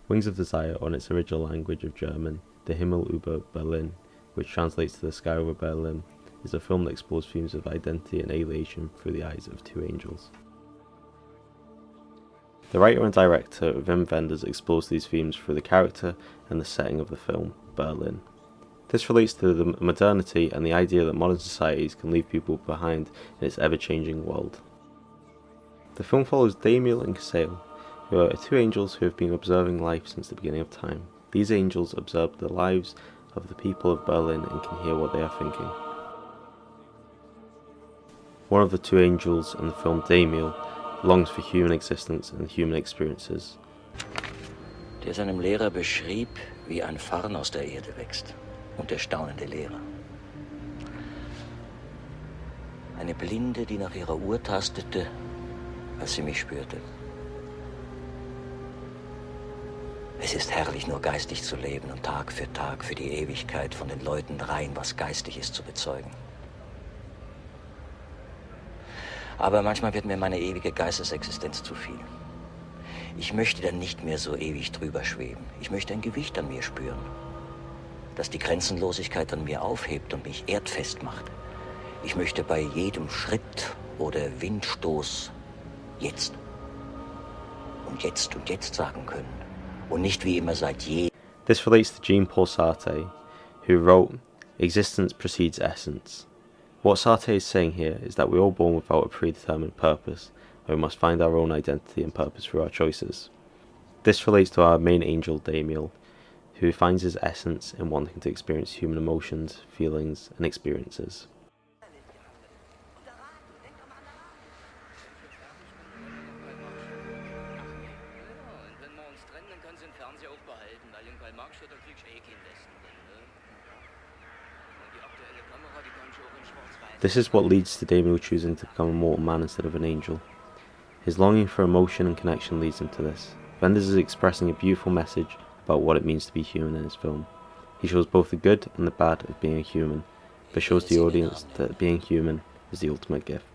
Wings of Desire, on its original language of German, Der Himmel über Berlin, which translates to The Sky over Berlin, is a film that explores themes of identity and alienation through the eyes of two angels. The writer and director Wim Wenders explores these themes through the character and the setting of the film, Berlin. This relates to the modernity and the idea that modern societies can leave people behind in its ever-changing world. The film follows Damiel and Cassel, who are two angels who have been observing life since the beginning of time. These angels observe the lives of the people of Berlin and can hear what they are thinking. One of the two angels in the film, Damiel, longs for human existence and human experiences. Der seinem Lehrer beschrieb, wie ein Farn aus der Erde wächst und der staunende Lehrer. Eine Blinde, die nach ihrer Uhr tastete, als sie mich spürte. Es ist herrlich, nur geistig zu leben und Tag für die Ewigkeit von den Leuten rein, was geistig ist, zu bezeugen. Aber manchmal wird mir meine ewige Geistesexistenz zu viel. Ich möchte dann nicht mehr so ewig drüber schweben. Ich möchte ein Gewicht an mir spüren, das die Grenzenlosigkeit an mir aufhebt und mich erdfest macht. Ich möchte bei jedem Schritt oder Windstoß jetzt und jetzt sagen können. Und nicht wie immer seit je. This relates to Jean-Paul Sartre, who wrote, "Existence precedes essence." What Sartre is saying here is that we're all born without a predetermined purpose, and we must find our own identity and purpose through our choices. This relates to our main angel, Damiel, who finds his essence in wanting to experience human emotions, feelings, and experiences. This is what leads to Damiel choosing to become a mortal man instead of an angel. His longing for emotion and connection leads him to this. Wenders is expressing a beautiful message about what it means to be human in his film. He shows both the good and the bad of being a human, but shows the audience that being human is the ultimate gift.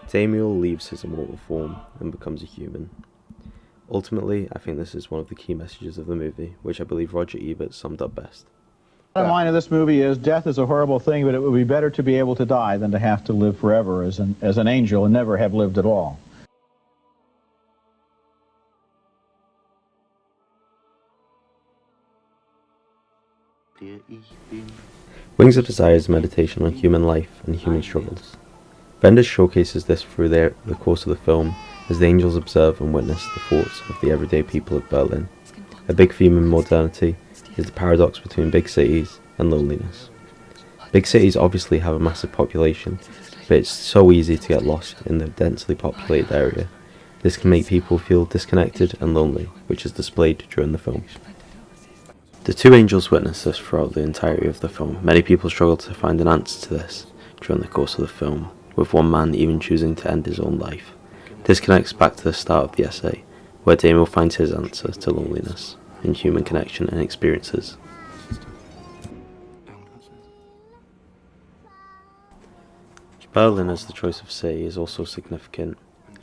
Damiel leaves his immortal form and becomes a human. Ultimately, I think this is one of the key messages of the movie, which I believe Roger Ebert summed up best. The bottom line of this movie is death is a horrible thing, but it would be better to be able to die than to have to live forever as an angel and never have lived at all. Wings of Desire is a meditation on human life and human struggles. Wenders showcases this through the course of the film as the angels observe and witness the thoughts of the everyday people of Berlin. A big theme in modernity is the paradox between big cities and loneliness. Big cities obviously have a massive population, but it's so easy to get lost in the densely populated area. This can make people feel disconnected and lonely, which is displayed during the film. The two angels witness this throughout the entirety of the film. Many people struggle to find an answer to this during the course of the film, with one man even choosing to end his own life. This connects back to the start of the essay, where Damiel finds his answer to loneliness in human connection and experiences. Berlin as the choice of city is also significant.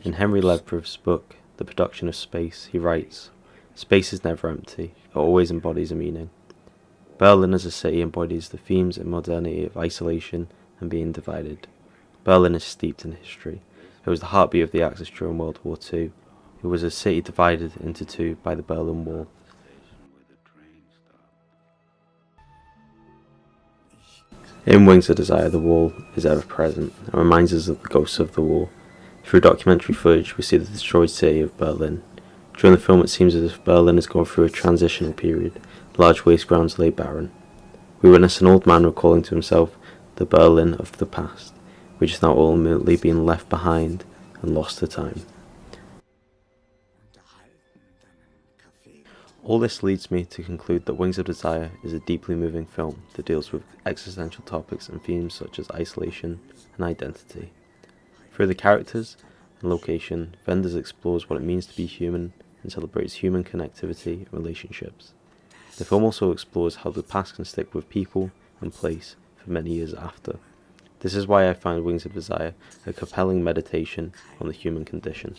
In Henry Ledbury's book, The Production of Space, he writes, "Space is never empty, it always embodies a meaning." Berlin as a city embodies the themes and modernity of isolation and being divided. Berlin is steeped in history. It was the heartbeat of the Axis during World War II. It was a city divided into two by the Berlin Wall. In Wings of Desire, the wall is ever present and reminds us of the ghosts of the war. Through documentary footage, we see the destroyed city of Berlin. During the film, it seems as if Berlin is going through a transitional period. Large waste grounds lay barren. We witness an old man recalling to himself the Berlin of the past, which is now ultimately being left behind and lost to time. All this leads me to conclude that Wings of Desire is a deeply moving film that deals with existential topics and themes such as isolation and identity. Through the characters and location, Wenders explores what it means to be human and celebrates human connectivity and relationships. The film also explores how the past can stick with people and place for many years after. This is why I find Wings of Desire a compelling meditation on the human condition.